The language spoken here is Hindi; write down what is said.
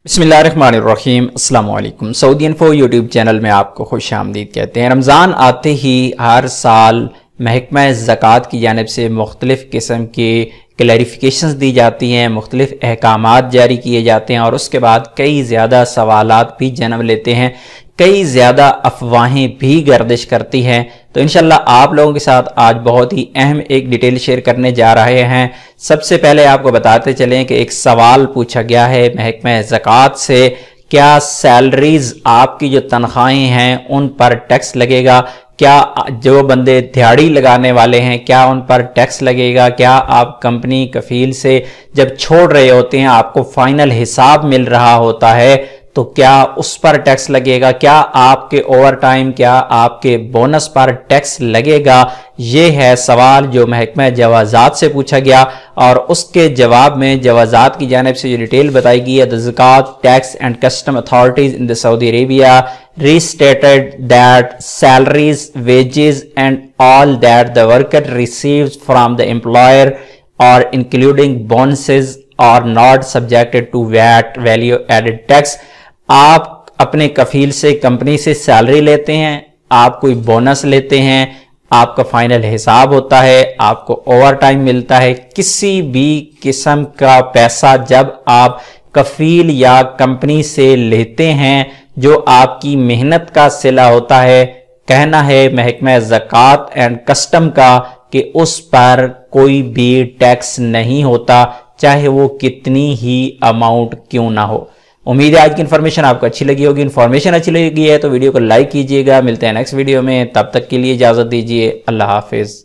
बिस्मिल्लाहिर्रहमानिर्रहीम अस्सलाम वालेकुम। सऊदी इन्फो यूट्यूब चैनल में आपको खुश आमदीद कहते हैं। रमज़ान आते ही हर साल महकमा ज़कात की जानिब से मुख्तलिफ़ किस्म के क्लैरिफिकेशंस दी जाती हैं, मुख्तलिफ़ अहकामात जारी किए जाते हैं और उसके बाद कई ज़्यादा सवालात भी जन्म लेते हैं, कई ज़्यादा अफवाहें भी गर्दिश करती हैं। तो इंशाल्लाह आप लोगों के साथ आज बहुत ही अहम एक डिटेल शेयर करने जा रहे हैं। सबसे पहले आपको बताते चलें कि एक सवाल पूछा गया है महकमा ज़कात से, क्या सैलरीज आपकी जो तनख्वाहें हैं उन पर टैक्स लगेगा? क्या जो बंदे दिहाड़ी लगाने वाले हैं क्या उन पर टैक्स लगेगा? क्या आप कंपनी कफील से जब छोड़ रहे होते हैं आपको फाइनल हिसाब मिल रहा होता है तो क्या उस पर टैक्स लगेगा? क्या आपके ओवर टाइम, क्या आपके बोनस पर टैक्स लगेगा? ये है सवाल जो महकमा जवाजात से पूछा गया और उसके जवाब में जवाजात की जानिब से जो डिटेल बताई गई है, the Zakat tax and customs authorities in the Saudi Arabia restated that salaries, wages and all that the worker receives from the employer or including bonuses are not subjected to VAT value added tax। आप अपने कफील से, कंपनी से सैलरी लेते हैं, आप कोई बोनस लेते हैं, आपका फाइनल हिसाब होता है, आपको ओवर टाइम मिलता है, किसी भी किस्म का पैसा जब आप कफील या कंपनी से लेते हैं जो आपकी मेहनत का सिला होता है, कहना है महकमा ज़कात एंड कस्टम का कि उस पर कोई भी टैक्स नहीं होता, चाहे वो कितनी ही अमाउंट क्यों ना हो। उम्मीद है आज की इन्फॉर्मेशन आपको अच्छी लगी होगी। इन्फॉर्मेशन अच्छी लगी है तो वीडियो को लाइक कीजिएगा। मिलते हैं नेक्स्ट वीडियो में, तब तक के लिए इजाज़त दीजिए। अल्लाह हाफिज़।